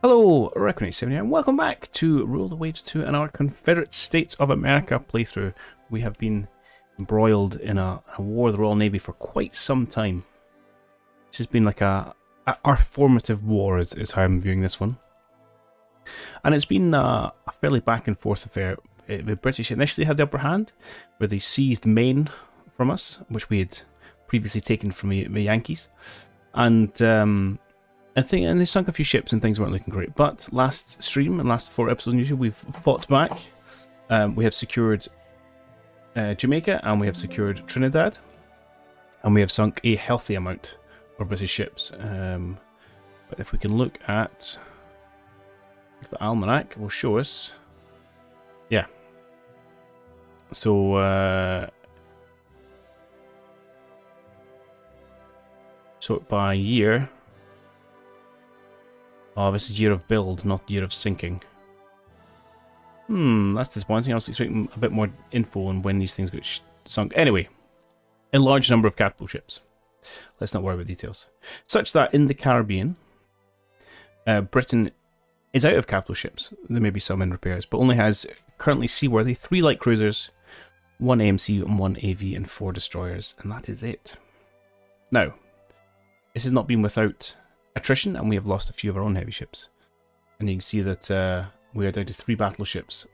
Hello, Reckoning7 here, and welcome back to Rule the Waves 2 and our Confederate States of America playthrough. We have been embroiled in a war of the Royal Navy for quite some time. This has been like our formative war is how I'm viewing this one. And it's been a fairly back and forth affair. The British initially had the upper hand, where they seized Maine from us, which we had previously taken from the Yankees. And they sunk a few ships and things weren't looking great. But last stream and last 4 episodes usually we've fought back. We have secured Jamaica and we have secured Trinidad. And we have sunk a healthy amount of British ships. But if we can look at the almanac, will show us. Yeah. So sort by year. Oh, this is year of build, not year of sinking. That's disappointing. I was expecting a bit more info on when these things get sunk. Anyway, a large number of capital ships. Let's not worry about details. Such that in the Caribbean, Britain is out of capital ships. There may be some in repairs, but only has currently seaworthy 3 light cruisers, 1 AMC and 1 AV and 4 destroyers, and that is it. Now, this has not been without attrition, and we have lost a few of our own heavy ships. And you can see that we are down to 3 battleships.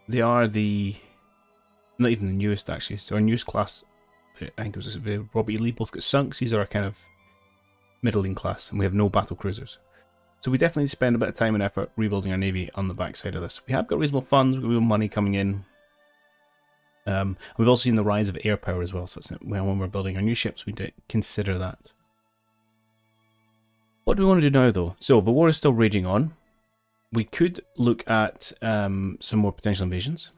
They are not even the newest actually. So our newest class, I think it was Robbie E. Lee, both got sunk. These are our kind of middling class, and we have no battle cruisers. So we definitely spend a bit of time and effort rebuilding our navy on the backside of this. We have got reasonable funds, we've got real money coming in. We've also seen the rise of air power as well. So it's, when we're building our new ships, we do consider that. What do we want to do now, though? So, the war is still raging on. We could look at some more potential invasions.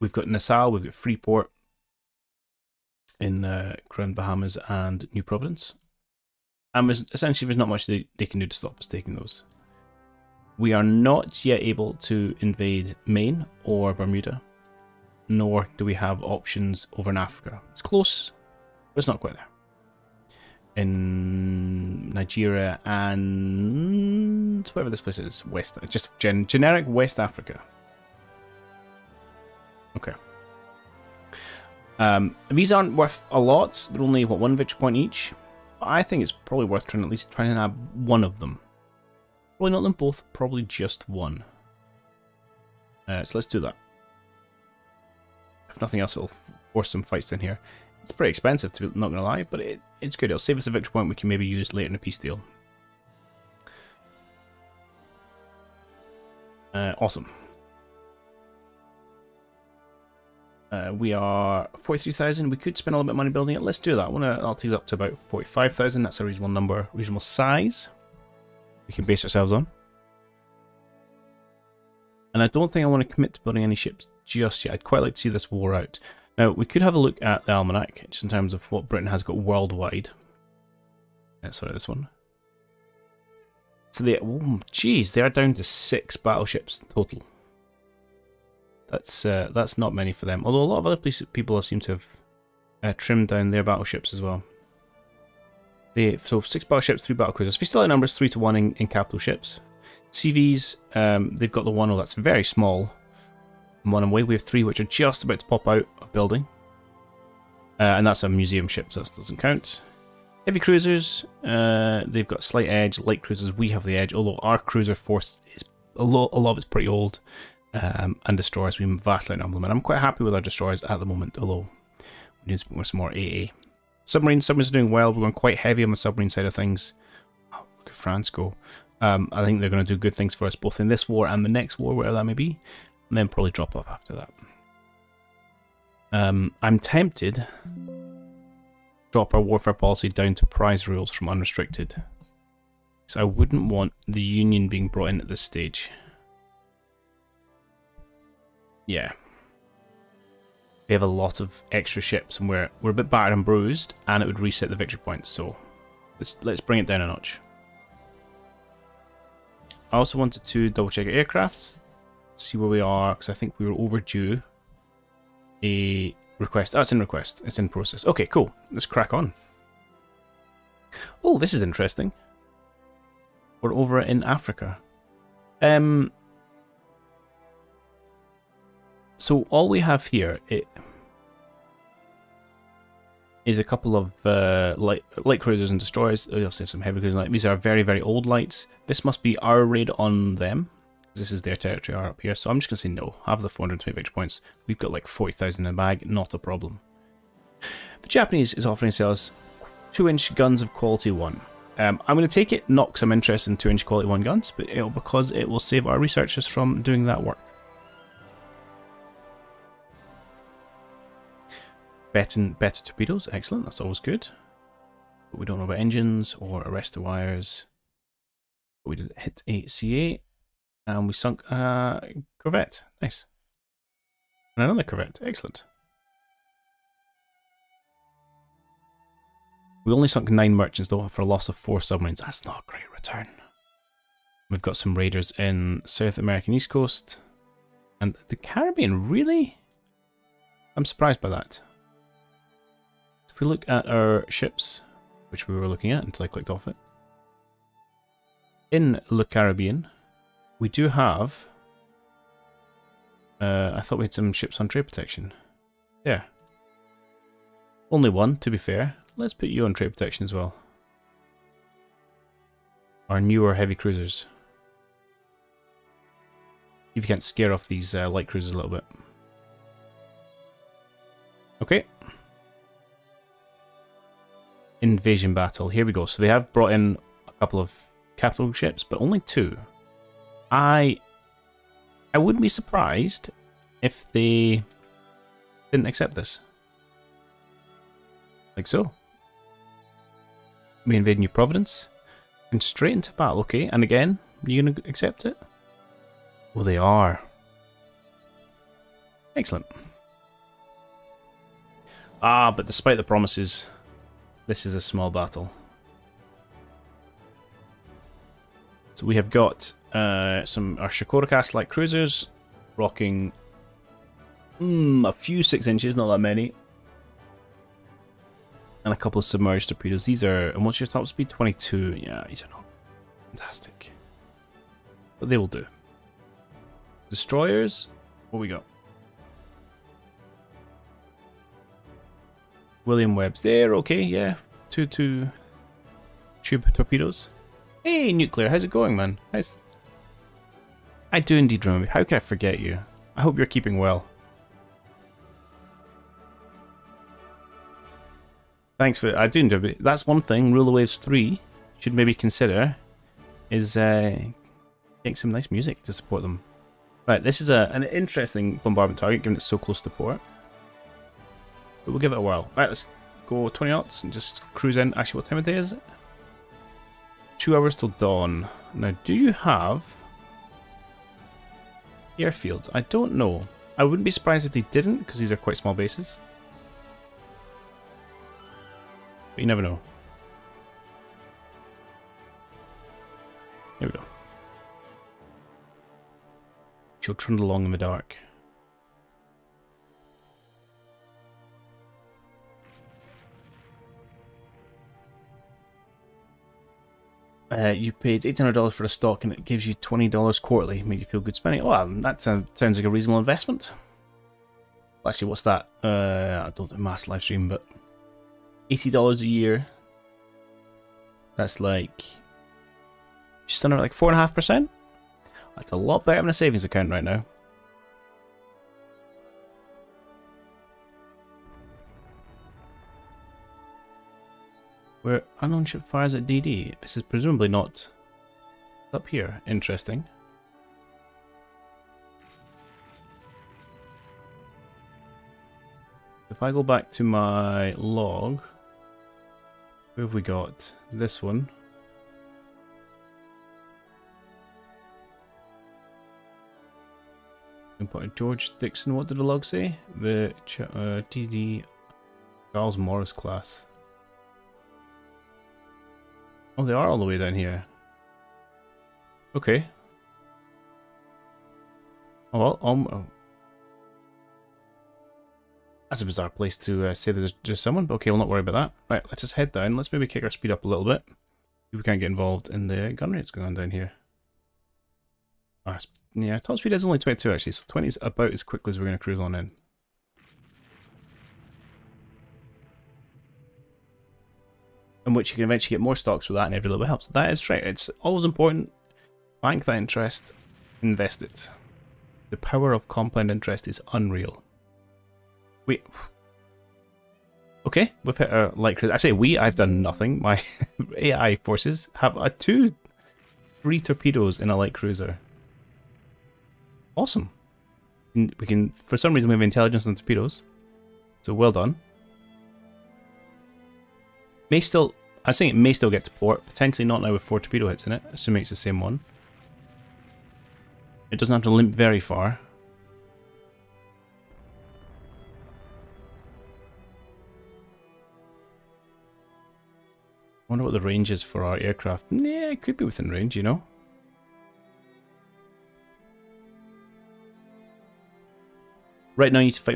We've got Nassau, we've got Freeport in Grand Bahamas and New Providence. And essentially, there's not much they can do to stop us taking those. We are not yet able to invade Maine or Bermuda, nor do we have options over in Africa. It's close, but it's not quite there. In Nigeria and whatever this place is, just generic West Africa. Okay. These aren't worth a lot. They're only what, 1 victory point each. But I think it's probably worth trying to have one of them. Probably not them both. Probably just one. So let's do that. If nothing else, it'll force some fights in here. It's pretty expensive, to be not going to lie, but it's good. It'll save us a victory point we can maybe use later in a peace deal. Awesome. We are 43,000. We could spend a little bit of money building it. Let's do that. I'll take it up to about 45,000. That's a reasonable number, reasonable size we can base ourselves on. And I don't think I want to commit to building any ships just yet. I'd quite like to see this war out. Now, we could have a look at the almanac, just in terms of what Britain has got worldwide. Sorry, this one. So they are down to 6 battleships total. That's not many for them. Although a lot of other people seem to have trimmed down their battleships as well. So 6 battleships, 3 battlecruisers. If you still have numbers 3 to 1 in capital ships. CVs, they've got the one that's very small. One away. We have 3 which are just about to pop out of building. And that's a museum ship, so that doesn't count. Heavy cruisers, they've got slight edge. Light cruisers, we have the edge, although our cruiser force is a lot of it's pretty old. And destroyers, we vastly outnumber them. And I'm quite happy with our destroyers at the moment, although we need some more AA. Submarines are doing well. We're going quite heavy on the submarine side of things. Oh, look at France go. I think they're going to do good things for us, both in this war and the next war, whatever that may be. And then probably drop off after that. I'm tempted to drop our warfare policy down to prize rules from unrestricted. So I wouldn't want the Union being brought in at this stage. Yeah. We have a lot of extra ships and we're a bit battered and bruised, and it would reset the victory points, so let's bring it down a notch. I also wanted to double check our aircrafts. See where we are, because I think we were overdue a request. Oh, it's in request. It's in process. Okay, cool. Let's crack on. Oh, this is interesting. We're over in Africa. So all we have here is a couple of light cruisers and destroyers. We also have some heavy cruisers. These are very, very old lights. This must be our raid on them. This is their territory up here. So I'm just going to say no. Have the 420 victory points. We've got like 40,000 in the bag. Not a problem. The Japanese is offering to us 2-inch guns of quality 1. I'm going to take it, not because I'm interested in 2-inch quality 1 guns, but because it will save our researchers from doing that work. Better torpedoes, excellent, that's always good. But we don't know about engines or arrestor wires. But we did hit a CA, and we sunk a corvette, nice. And another corvette, excellent. We only sunk 9 merchants though for a loss of 4 submarines, that's not a great return. We've got some raiders in South American East Coast. And the Caribbean, really? I'm surprised by that. If we look at our ships, which we were looking at until I clicked off it, in the Caribbean, we do have... I thought we had some ships on trade protection. Yeah. Only one, to be fair. Let's put you on trade protection as well. Our newer heavy cruisers. If you can't scare off these light cruisers a little bit. Okay. Invasion battle. Here we go. So they have brought in a couple of capital ships, but only 2. I wouldn't be surprised if they didn't accept this. Like so. We invade New Providence. And straight into battle, okay. And again, you gonna accept it? Well, they are. Excellent. Ah, but despite the promises, this is a small battle. So we have got some our Shikora class light cruisers rocking a few 6 inches, not that many. And a couple of submerged torpedoes. These are, and what's your top speed? 22. Yeah, these are not fantastic. But they will do. Destroyers, what we got? William Webb's there, okay, yeah. 2 tube torpedoes. Hey, Nuclear, how's it going, man? How's... I do indeed remember. How can I forget you? I hope you're keeping well. Thanks for... I do enjoy it. That's one thing Ruler Waves 3 should maybe consider, is getting some nice music to support them. Right, this is an interesting bombardment target, given it's so close to port. But we'll give it a whirl. Right, let's go 20 knots and just cruise in. Actually, what time of day is it? 2 hours till dawn. Now, do you have airfields? I don't know. I wouldn't be surprised if they didn't, because these are quite small bases. But you never know. Here we go. She'll trundle along in the dark. You paid $800 for a stock and it gives you $20 quarterly. Made you feel good spending it. Well, that sounds like a reasonable investment. Actually, what's that? I don't do mass live stream, but $80 a year. That's like just under like 4.5%. That's a lot better than a savings account right now. Where unknown ship fires at DD. This is presumably not up here. Interesting. If I go back to my log, who have we got? This one. Imported George Dixon. What did the log say? The DD Charles Morris class. Oh, they are all the way down here. Okay. Oh well. Oh. That's a bizarre place to say there's someone, but okay, we'll not worry about that. Right, let's just head down. Let's maybe kick our speed up a little bit. We can't get involved in the gun rates going on down here. Yeah, top speed is only 22 actually, so 20 is about as quickly as we're going to cruise on in. In which you can eventually get more stocks with that, and every little bit helps. That is right. It's always important. Bank that interest, invest it. The power of compound interest is unreal. Wait. Okay, we've hit our light cruiser. I say we, I've done nothing. My AI forces have 3 torpedoes in a light cruiser. Awesome. We can, for some reason, we have intelligence on torpedoes. So well done. May still, I think it may still get to port. Potentially not now with 4 torpedo hits in it, assuming it's the same one. It doesn't have to limp very far. I wonder what the range is for our aircraft. Yeah, it could be within range, you know. Right now you need to fight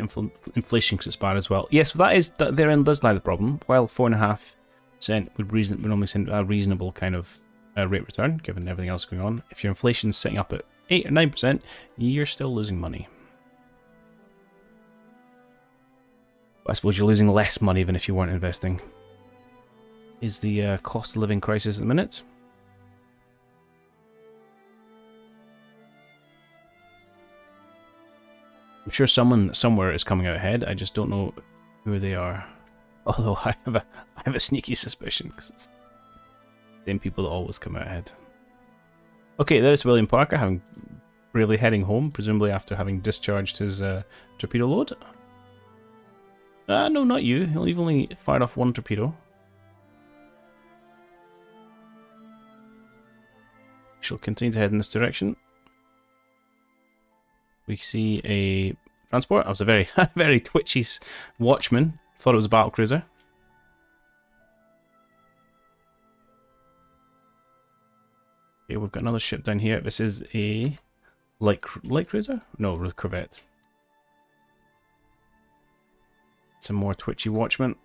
inflation because it's bad as well. Yes, that is, therein does lie the problem. While 4.5% would normally send a reasonable kind of rate return, given everything else going on. If your inflation's sitting up at 8 or 9%, you're still losing money. But I suppose you're losing less money than if you weren't investing. Is the cost of living crisis at the minute. I'm sure someone somewhere is coming out ahead. I just don't know who they are. Although I have a sneaky suspicion because it's the same people that always come out ahead. Okay, there's William Parker having bravely heading home, presumably after having discharged his torpedo load. No, not you. You've only fired off 1 torpedo. She'll continue to head in this direction. We see a transport. I was a very, very twitchy watchman. Thought it was a battle cruiser. Okay, we've got another ship down here. This is a light cruiser? No, corvette. Some more twitchy watchmen.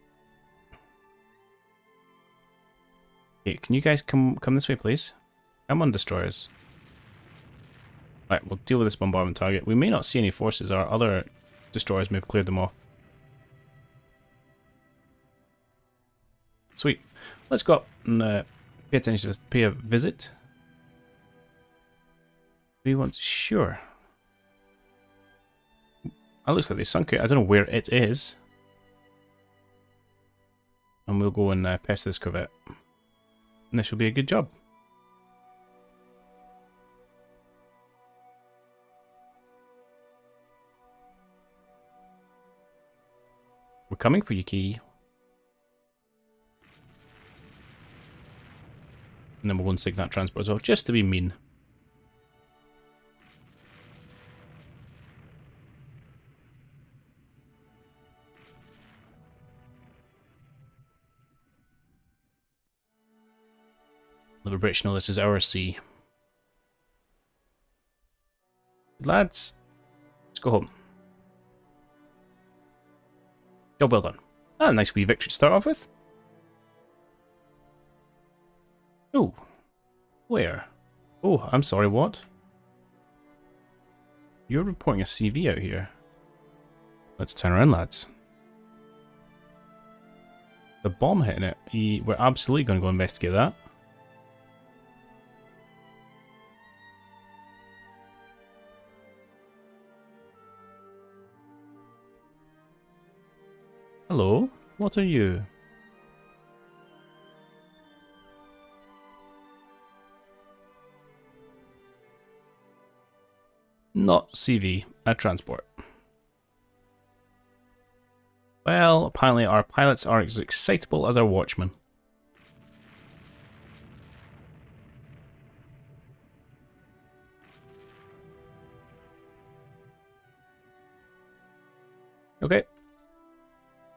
Okay, can you guys come this way, please? Come on, destroyers. Right, we'll deal with this bombardment target. We may not see any forces. Our other destroyers may have cleared them off. Sweet. Let's go up and pay attention to this. Pay a visit. We want to... Sure. It looks like they sunk it. I don't know where it is. And we'll go and pest this corvette. And this will be a good job. We're coming for you, Key. And then we'll go and sink that transport as well, just to be mean. Let the British know this is our sea. Lads, let's go home. Job well done. Ah, nice wee victory to start off with. Oh, where? Oh, I'm sorry, what? You're reporting a CV out here. Let's turn around, lads. The bomb hitting it. We're absolutely going to go investigate that. Hello, what are you? Not CV, a transport. Well, apparently our pilots are as excitable as our watchmen. Okay.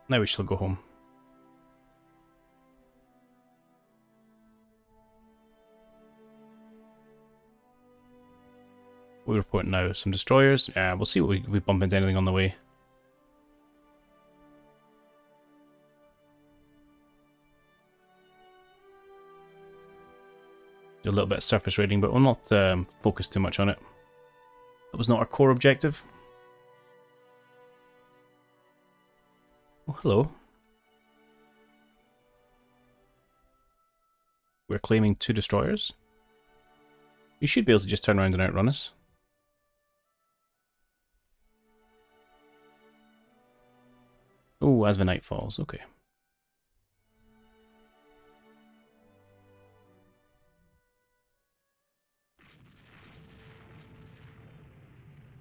Now we shall go home. We report now some destroyers. Yeah, we'll see what we bump into anything on the way. do a little bit of surface raiding, but we'll not focus too much on it. That was not our core objective. Oh, hello. We're claiming 2 destroyers. You should be able to just turn around and outrun us. Oh, as the night falls, okay.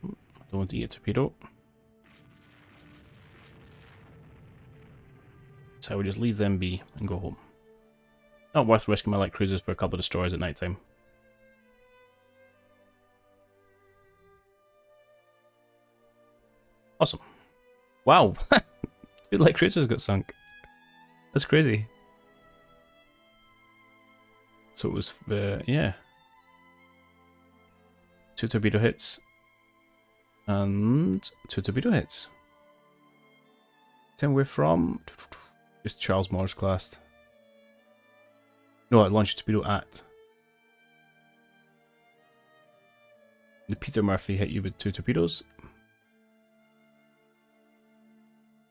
I don't want to eat a torpedo. So I would just leave them be and go home. Not worth risking my light cruisers for a couple of destroyers at night time. Awesome. Wow. 2 light cruisers got sunk. That's crazy. So it was, yeah. 2 torpedo hits. And 2 torpedo hits. Then we're from just Charles Morris classed. No, I launched a torpedo at. The Peter Murphy hit you with 2 torpedoes.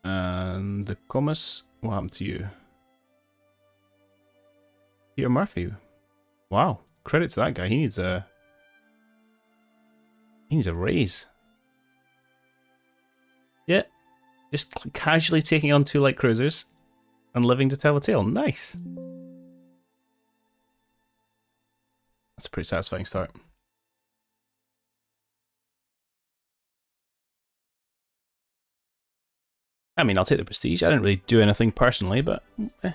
And the Comus, what happened to you? Peter Murphy. Wow, credit to that guy. He needs a raise. Yeah, just casually taking on 2 light cruisers and living to tell a tale. Nice. That's a pretty satisfying start. I mean, I'll take the prestige. I didn't really do anything personally, but eh.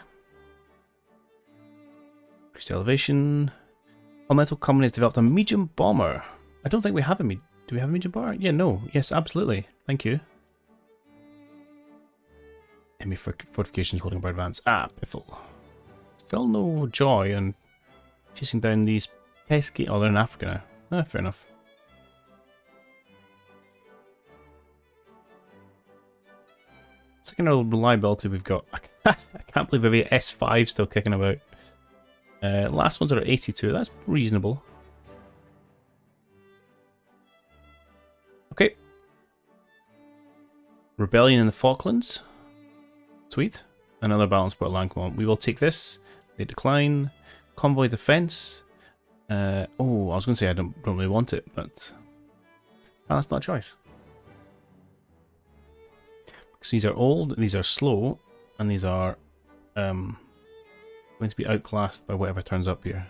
Increased elevation. Palmetto Company has developed a medium bomber. I don't think we have a do we have a medium bomber? Yeah, no. Yes, absolutely. Thank you. Enemy fortifications holding by advance. Ah, piffle. Still no joy in chasing down these pesky... Oh, they're in Africa now. Ah, fair enough. Second reliability we've got. I can't believe we have S5 still kicking about. Last ones are at 82. That's reasonable. Okay. Rebellion in the Falklands. Sweet. Another balanced port land command. We will take this. They decline. Convoy defense. Oh, I was going to say I don't really want it, but that's not a choice. Because these are old, these are slow, and these are going to be outclassed by whatever turns up here.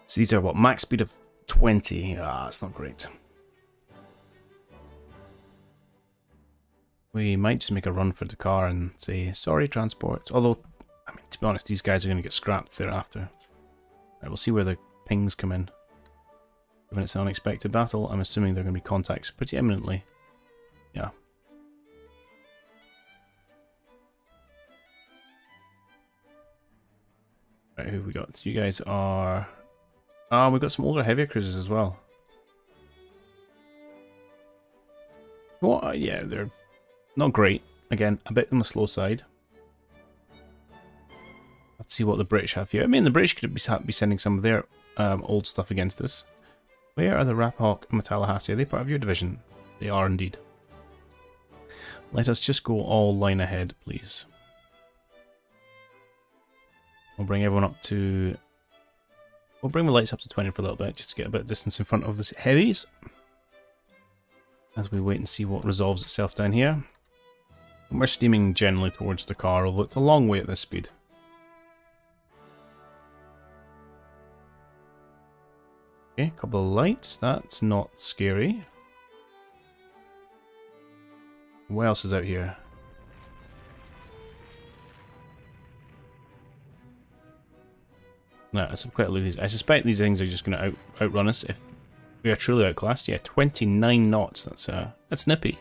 So these are what, max speed of 20. Ah, that's not great. We might just make a run for Dakar and say, sorry, transport. Although, I mean, to be honest, these guys are going to get scrapped thereafter. Right, we'll see where the pings come in. Given it's an unexpected battle, I'm assuming they're going to be contacts pretty imminently. Yeah. Right, who have we got? You guys are... Ah, we've got some older, heavier cruisers as well. Well, yeah, they're not great. Again, a bit on the slow side. Let's see what the British have here. I mean, the British could be sending some of their old stuff against us. Where are the Rapahawk and Tallahassee? Are they part of your division? They are indeed. Let us just go all line ahead, please. We'll bring everyone up to... We'll bring the lights up to 20 for a little bit, just to get a bit of distance in front of the heavies. As we wait and see what resolves itself down here. And we're steaming generally towards the car, although it's a long way at this speed. Okay, a couple of lights. That's not scary. What else is out here? No, it's quite a lot of these. I suspect these things are just going to outrun us if we are truly outclassed. Yeah, 29 knots. That's nippy.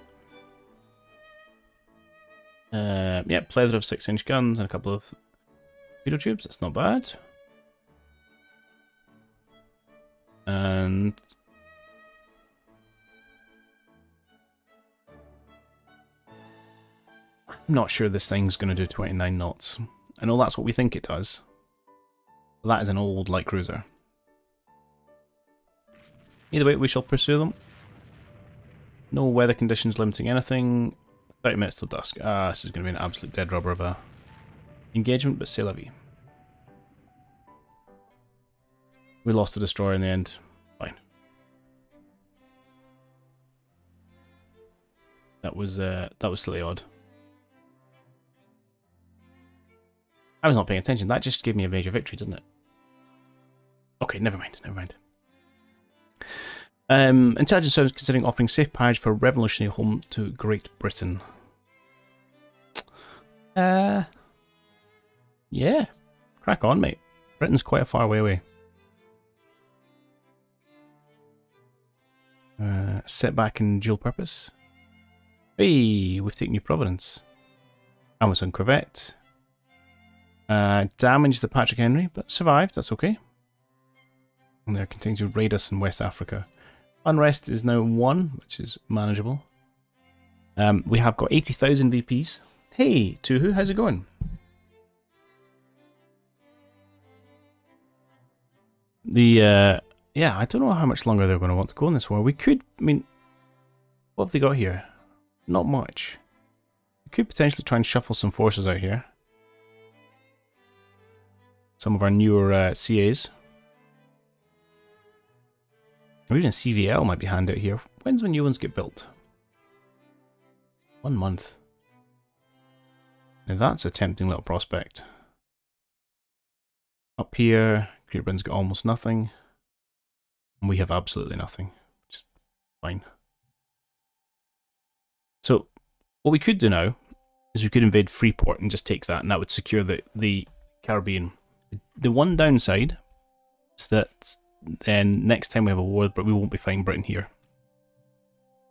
Yeah, plethora of 6-inch guns and a couple of torpedo tubes. That's not bad. And I'm not sure this thing's going to do 29 knots. I know that's what we think it does. That is an old light cruiser. Either way, we shall pursue them. No weather conditions limiting anything. 30 minutes till dusk. This is going to be an absolute dead rubber of a engagement, but c'est la vie. We lost the destroyer in the end. Fine. That was slightly odd. I was not paying attention. That just gave me a major victory, didn't it? Okay, never mind. Never mind. Intelligence Service considering offering safe passage for revolutionary home to Great Britain. Yeah. Crack on, mate. Britain's quite a far way away. Set back in dual purpose. Hey, we've taken New Providence. Amazon Corvette. Damaged the Patrick Henry, but survived, that's okay. And they're continuing to raid us in West Africa. Unrest is now 1, which is manageable. We have got 80,000 VPs. Hey, Tuhu, how's it going? Yeah, I don't know how much longer they're going to want to go in this war. We could, I mean, what have they got here? Not much. We could potentially try and shuffle some forces out here. Some of our newer CAs. Or even CVL might be handed out here. When's when new ones get built? 1 month. Now that's a tempting little prospect. Up here, Great Britain's got almost nothing. And we have absolutely nothing. Just fine. So, what we could do now is we could invade Freeport and just take that, and that would secure the Caribbean. The one downside is that then next time we have a war, but we won't be fighting Britain here.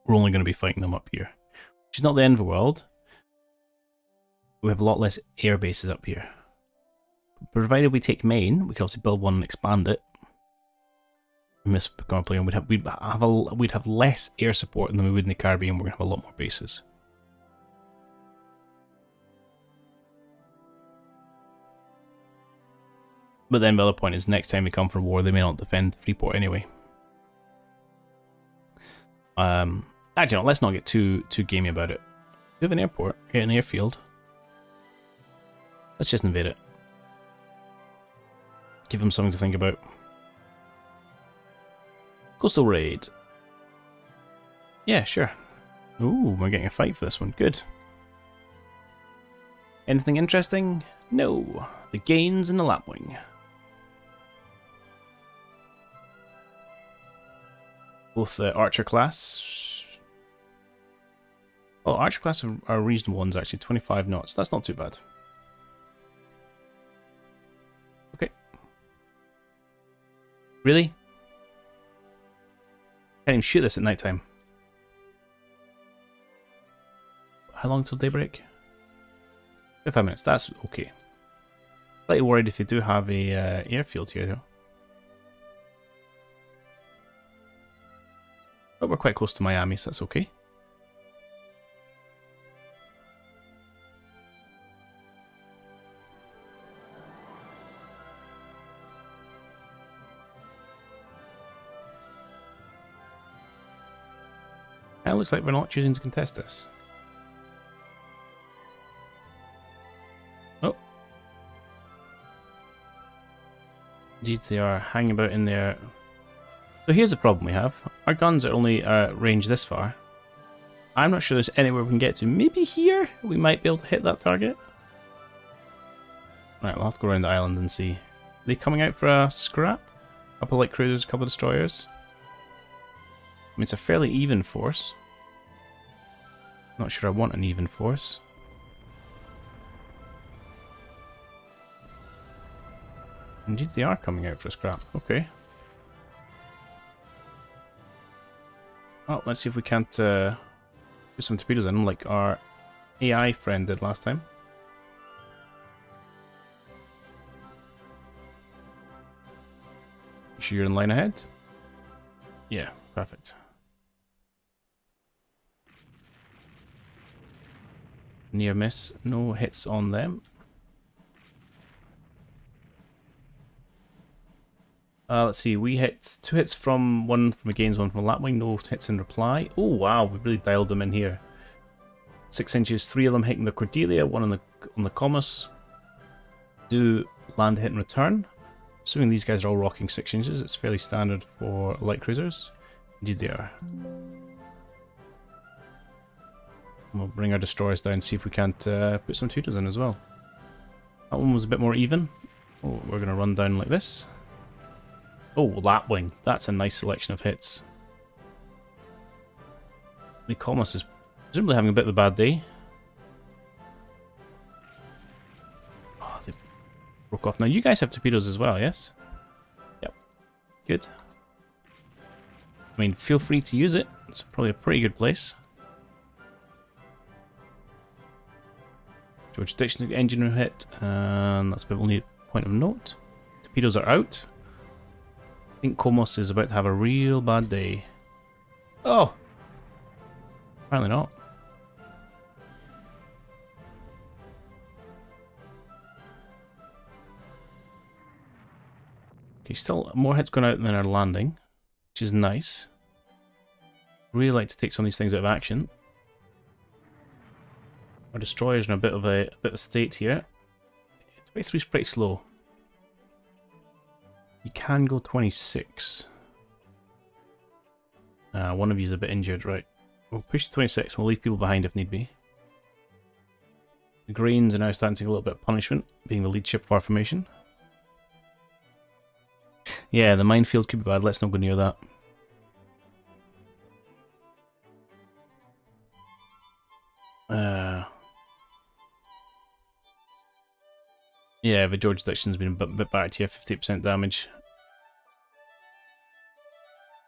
We're only going to be fighting them up here. Which is not the end of the world. We have a lot less air bases up here. Provided we take Maine, we can also build one and expand it. Miss Complain, we'd have less air support than we would in the Caribbean. We're gonna have a lot more bases. But then the other point is, next time we come for war, they may not defend Freeport anyway. Actually, no, let's not get too gamey about it. We have an airport, an airfield. Let's just invade it. Give them something to think about. Coastal raid. Yeah, sure. Ooh, we're getting a fight for this one. Good. Anything interesting? No. The gains in the Lapwing. Both Archer class. Oh, Archer class are reasonable ones actually. 25 knots. That's not too bad. Okay. Really? Can't even shoot this at night time. How long till daybreak? 5 minutes. That's okay. Slightly worried if they do have a airfield here though. But we're quite close to Miami, so that's okay. It looks like we're not choosing to contest this. Oh. Indeed, they are hanging about in there. So here's the problem we have. Our guns are only range this far. I'm not sure there's anywhere we can get to. Maybe here we might be able to hit that target. Right, we'll have to go around the island and see. Are they coming out for a scrap? A couple of light cruisers, a couple of destroyers. I mean, it's a fairly even force. Not sure I want an even force. Indeed, they are coming out for a scrap. Okay. Oh, let's see if we can't put some torpedoes in them like our AI friend did last time. You sure you're in line ahead? Yeah, perfect. Near miss, no hits on them. Let's see, we hit 2 hits from one from against, one from a lapwing, no hits in reply. Oh wow, we really dialed them in here. 6 inches, 3 of them hitting the Cordelia, 1 on the Comus. Do land hit and return. Assuming these guys are all rocking 6 inches, it's fairly standard for light cruisers. Indeed they are. We'll bring our destroyers down and see if we can't put some tutors in as well. That one was a bit more even. Oh, we're going to run down like this. Oh, Lapwing. That's a nice selection of hits. The Comus is presumably having a bit of a bad day. Oh, they broke off. Now, you guys have torpedoes as well, yes? Yep. Good. I mean, feel free to use it. It's probably a pretty good place. George Dictionary engine room hit, and that's only a point of note. Torpedoes are out. I think Komos is about to have a real bad day. Oh! Apparently not. Okay, still more hits going out than are landing, which is nice. Really like to take some of these things out of action. Our destroyers are in a bit of a state here. 23 is pretty slow. You can go 26. One of you is a bit injured, right? We'll push to 26. We'll leave people behind if need be. The Greens are now starting to take a little bit of punishment, being the lead ship of our formation. Yeah, the minefield could be bad. Let's not go near that. Yeah, the George Diction's been a bit back here, 58% damage.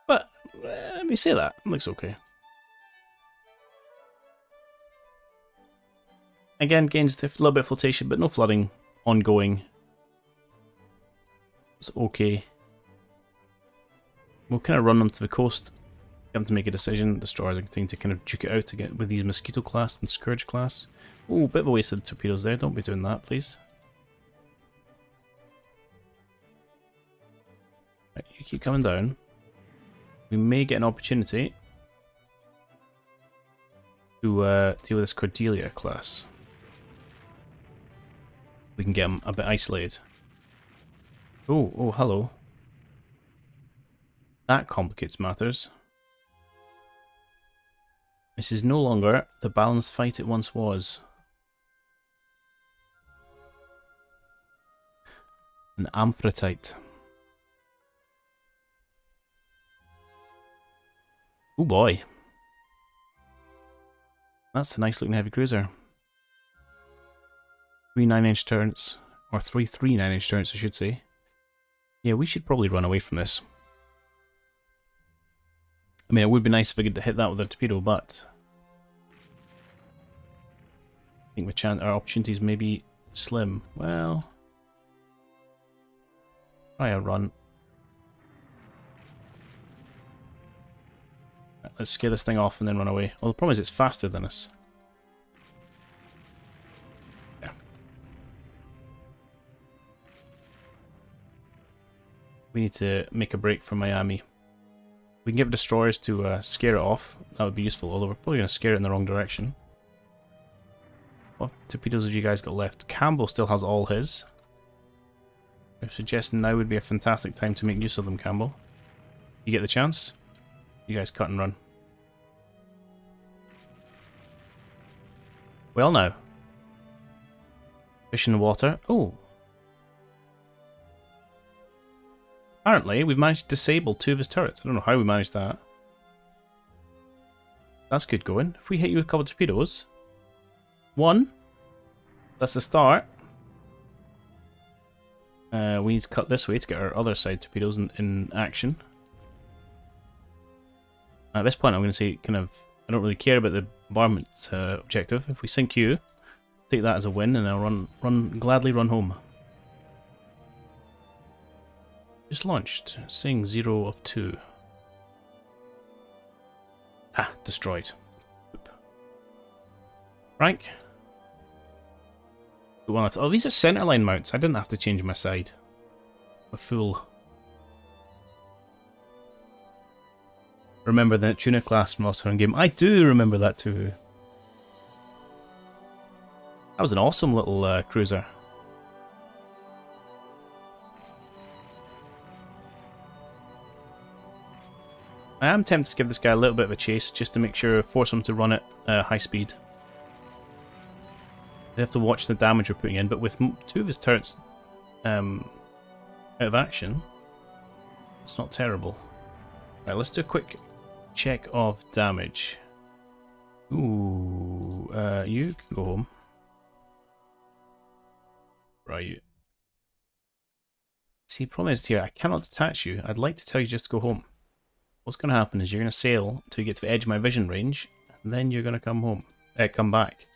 But, let me say that, it looks okay. Again, gains a little bit of flotation, but no flooding ongoing. It's okay. We'll kind of run them to the coast, get them to make a decision. Destroyers are continuing to kind of duke it out again with these Mosquito class and Scourge class. Ooh, bit of a waste of the torpedoes there, don't be doing that, please. Right, you keep coming down. We may get an opportunity to deal with this Cordelia class. We can get them a bit isolated. Oh, hello. That complicates matters. This is no longer the balanced fight it once was. An Amphitrite. Oh boy. That's a nice looking heavy cruiser. 3 9-inch turrets, or 3 9-inch turrets I should say. Yeah, we should probably run away from this. I mean, it would be nice if I could hit that with a torpedo, but I think our opportunities may be slim. Well, try a run. Let's scare this thing off and then run away. Well, the problem is it's faster than us. Yeah. We need to make a break from Miami. We can give destroyers to scare it off. That would be useful, although we're probably going to scare it in the wrong direction. What torpedoes have you guys got left? Campbell still has all his. I suggest now would be a fantastic time to make use of them, Campbell. You get the chance? You guys cut and run. Well now. Fish in the water. Oh. Apparently, we've managed to disable 2 of his turrets. I don't know how we managed that. That's good going. If we hit you with a couple of torpedoes. 1. That's the start. We need to cut this way to get our other side torpedoes in action. At this point, I'm going to say, kind of, I don't really care about the bombardment objective. If we sink you, take that as a win, and I'll gladly run home. Just launched, saying 0 of 2. Ah, destroyed. Oop. Frank. Oh, these are centerline mounts. I didn't have to change my side. A fool. Remember the tuna class from Monster Hunter game? I do remember that too. That was an awesome little cruiser. I am tempted to give this guy a little bit of a chase just to make sure, force him to run at high speed. They have to watch the damage we're putting in, but with 2 of his turrets out of action, it's not terrible. Right, let's do a quick check of damage. Ooh, you can go home. Right. See, problem is here, I cannot detach you. I'd like to tell you just to go home. What's going to happen is you're going to sail until you get to the edge of my vision range, and then you're going to come home. Come back.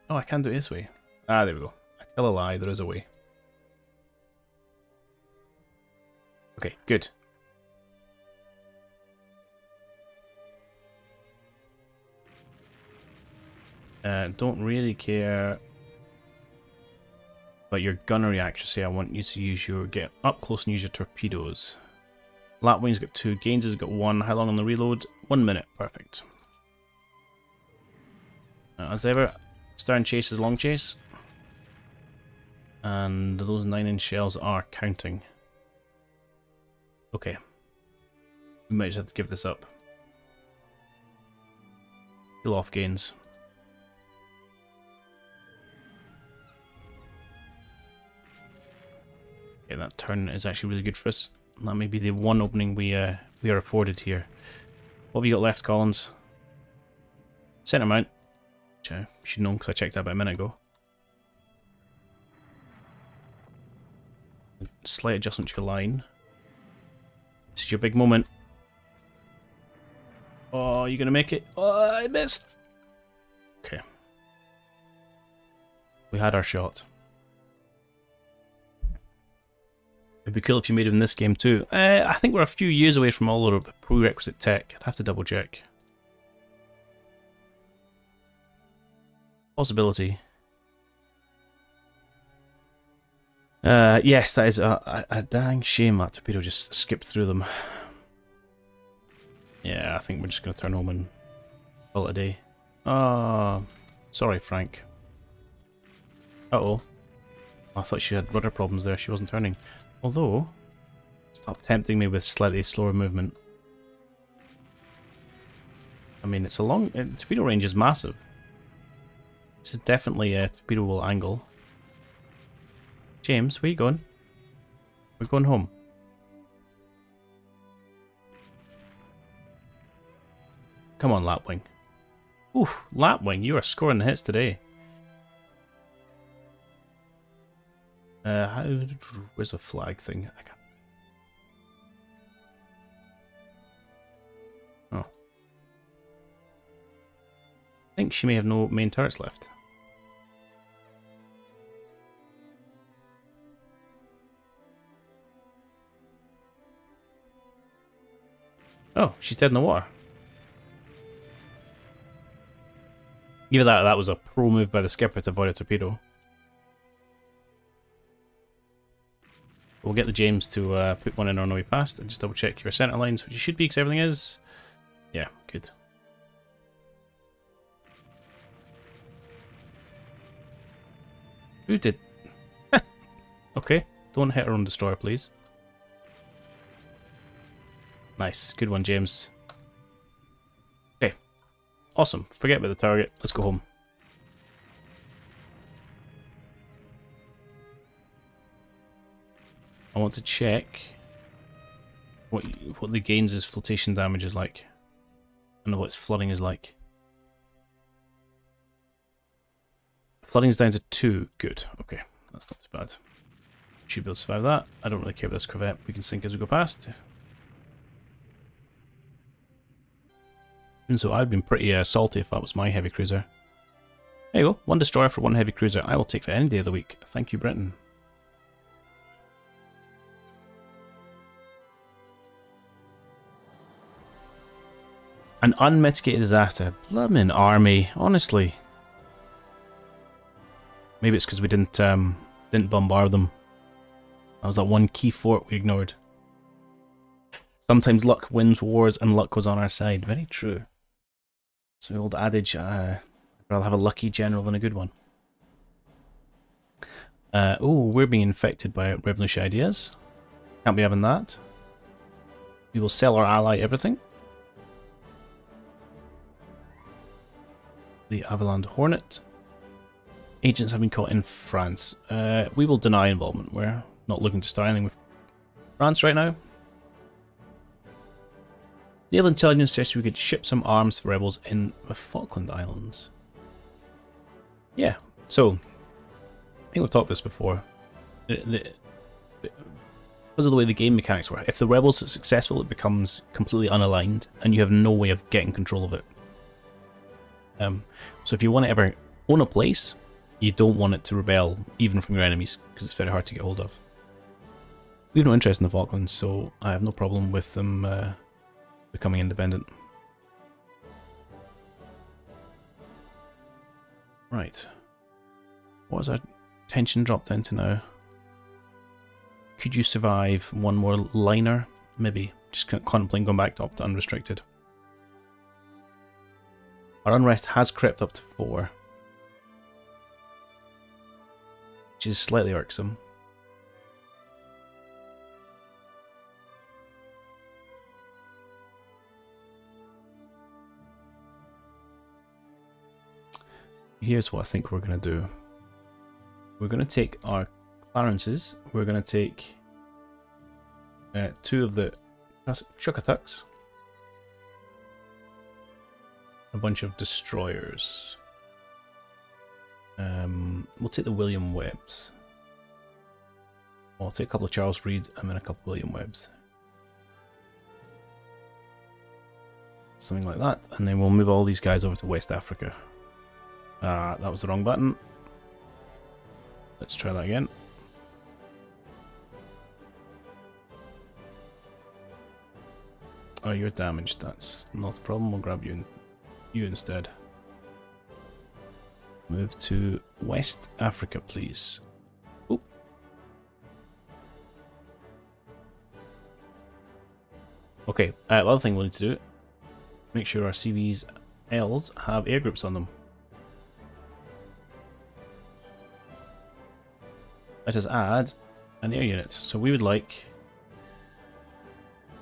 Oh, I can't do it this way. Ah, there we go. I tell a lie, there is a way. Okay, good. Don't really care about your gunnery accuracy. I want you to use your... get up close and use your torpedoes. Lapwing's got 2, Gaines has got 1. How long on the reload? 1 minute. Perfect. As ever, stern chase is long chase. And those 9-inch shells are counting. Okay. We might just have to give this up. Still off Gaines. Okay, that turn is actually really good for us. That may be the one opening we are afforded here. What have you got left, Collins? Centre mount. Which I should know because I checked that about a minute ago. Slight adjustment to your line. This is your big moment. Oh, you gonna make it? Oh, I missed! Okay. We had our shot. It'd be cool if you made it in this game too. I think we're a few years away from all the prerequisite tech. I'd have to double check. Possibility. Yes, that is a dang shame that torpedo just skipped through them. Yeah, I think we're just going to turn home and call it a day. Oh, sorry, Frank. Uh-oh. I thought she had rudder problems there. She wasn't turning. Although, stop tempting me with slightly slower movement. I mean, it's a long... torpedo range is massive. This is definitely a torpedoable angle. James, where are you going? We're going home. Come on, Lapwing. Oof, Lapwing, you are scoring the hits today. Where's the flag thing? I can't... Oh. I think she may have no main turrets left. Oh, she's dead in the water. Either that was a pro move by the skipper to avoid a torpedo. We'll get the James to put one in on the way past and just double check your center lines, which you should be because everything is. Yeah, good. Who did? Okay, don't hit her own destroyer, please. Nice, good one, James. Okay, awesome. Forget about the target. Let's go home. I want to check what the Gaines' flotation damage is like, and what its flooding is like. Flooding is down to 2. Good. Okay, that's not too bad. Should be able to survive that. I don't really care about this corvette. We can sink as we go past. And so I'd been pretty salty if that was my heavy cruiser. There you go. 1 destroyer for 1 heavy cruiser. I will take that any day of the week. Thank you, Britain. An unmitigated disaster. Bloomin' army, honestly. Maybe it's because we didn't bombard them. That was that one key fort we ignored. Sometimes luck wins wars, and luck was on our side. Very true. It's the old adage, I'd rather have a lucky general than a good one. Oh, we're being infected by revolutionary ideas. Can't be having that. We will sell our ally everything. The Avaland Hornet. Agents have been caught in France. We will deny involvement. We're not looking to start anything with France right now. Naval intelligence suggests we could ship some arms for rebels in the Falkland Islands. Yeah, so I think we've talked this before. Because of the way the game mechanics work, if the rebels are successful, it becomes completely unaligned, and you have no way of getting control of it. So if you want to ever own a place, you don't want it to rebel even from your enemies, because it's very hard to get hold of. We have no interest in the Falklands, so I have no problem with them becoming independent. Right. What is our tension drop down to now? Could you survive one more liner? Maybe. Just contemplating going back up to unrestricted. Our unrest has crept up to 4. Which is slightly irksome. Here's what I think we're going to do. We're going to take our Clarences. We're going to take 2 of the Chukatucks. A bunch of destroyers. We'll take the William Webbs. I'll take a couple of Charles Reeds and then a couple of William Webbs. Something like that. And then we'll move all these guys over to West Africa. That was the wrong button. Let's try that again. Oh, you're damaged. That's not a problem. We'll grab you instead. Move to West Africa, please. Oop. Okay, the other thing we'll need to do, make sure our CV's Ls have air groups on them. Let us add an air unit. So we would like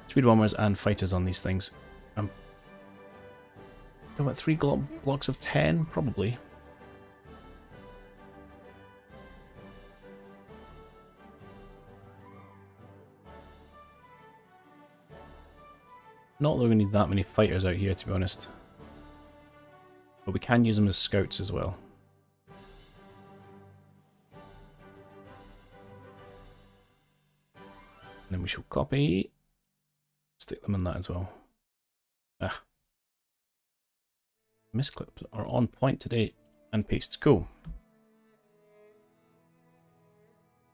speed bombers and fighters on these things. About 3 blocks of 10, probably. Not that we need that many fighters out here, to be honest. But we can use them as scouts as well. And then we shall copy, stick them in that as well. Ah. Misclips are on point today, and paste. Cool.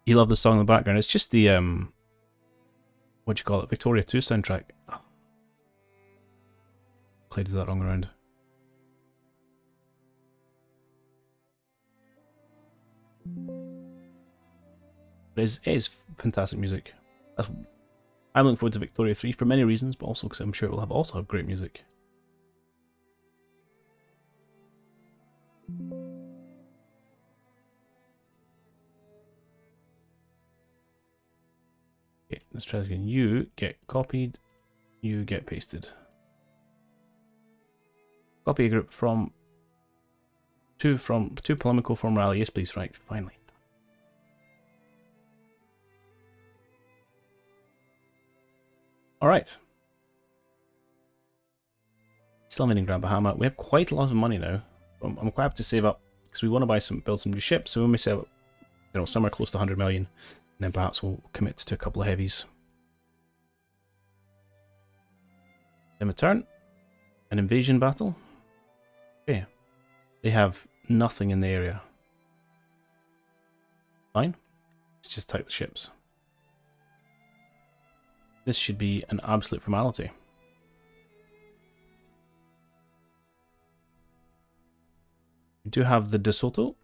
You love the song in the background. It's just the, what do you call it? Victoria 2 soundtrack. Oh. Played that wrong around. But it is fantastic music. I'm looking forward to Victoria 3 for many reasons, but also because I'm sure it will also have great music. Okay, let's try this again. You get copied, you get pasted. Copy a group from two polemical from rally. Yes, please. Right, finally. All right. Still needing Grand Bahama. We have quite a lot of money now. I'm quite happy to save up because we want to build some new ships. So when we save up, somewhere close to 100 million, and then perhaps we'll commit to a couple of heavies. Then a turn, an invasion battle. Okay, they have nothing in the area. Fine. Let's just type the ships. This should be an absolute formality. We do have the De Soto.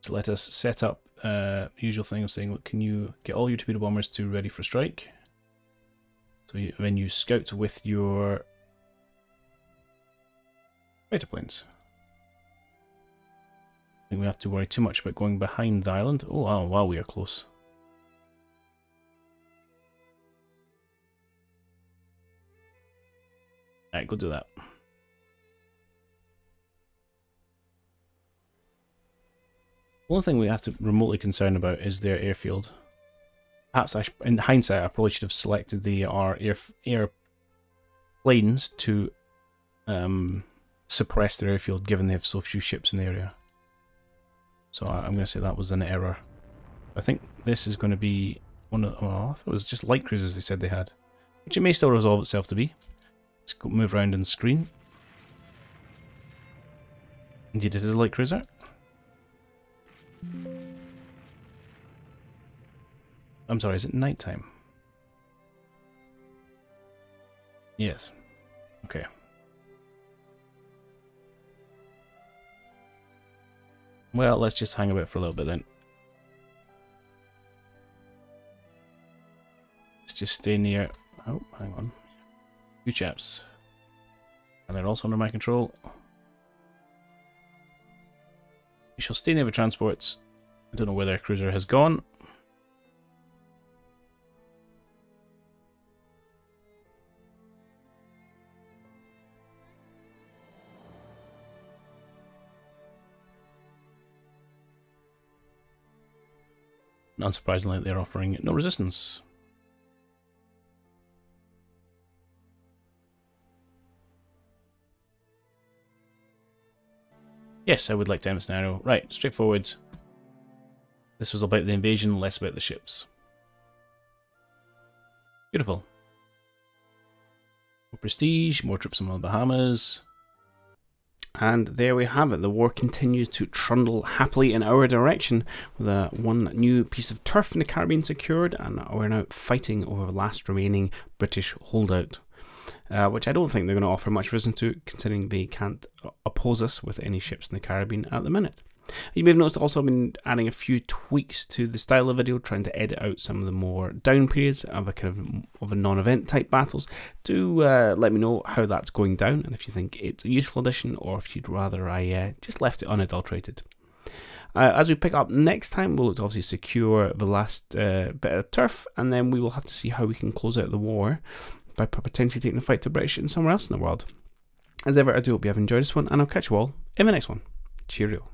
So let us set up the usual thing of saying, look, can you get all your torpedo bombers to ready for strike? So when you scout with your fighter planes. I think we have to worry too much about going behind the island. Oh wow, we are close. Alright, go do that. The only thing we have to remotely concern about is their airfield. Perhaps in hindsight, I probably should have selected our airplanes to suppress their airfield, given they have so few ships in the area. So I'm going to say that was an error. I think this is going to be one of... Oh, I thought it was just light cruisers they said they had. Which it may still resolve itself to be. Let's go move around on the screen. Indeed, it is a light cruiser. I'm sorry, is it nighttime? Yes. Okay. Well, let's just hang about for a little bit then. Let's just stay near... Oh, hang on. Two chaps. And they're also under my control. We shall stay near the transports. I don't know where their cruiser has gone. Unsurprisingly, they're offering no resistance. Yes, I would like to end the scenario. Right, straightforward. This was about the invasion, less about the ships. Beautiful. More prestige, more troops on the Bahamas. And there we have it. The war continues to trundle happily in our direction with one new piece of turf in the Caribbean secured, and we're now fighting over the last remaining British holdout, which I don't think they're going to offer much reason to, considering they can't oppose us with any ships in the Caribbean at the minute. You may have noticed also I've been adding a few tweaks to the style of the video, trying to edit out some of the more down periods of a kind of a non-event type battles. Do let me know how that's going down, and if you think it's a useful addition, or if you'd rather I just left it unadulterated. As we pick up next time, we'll look to obviously secure the last bit of turf, and then we will have to see how we can close out the war by potentially taking the fight to British and somewhere else in the world. As ever, I do hope you have enjoyed this one, and I'll catch you all in the next one. Cheerio.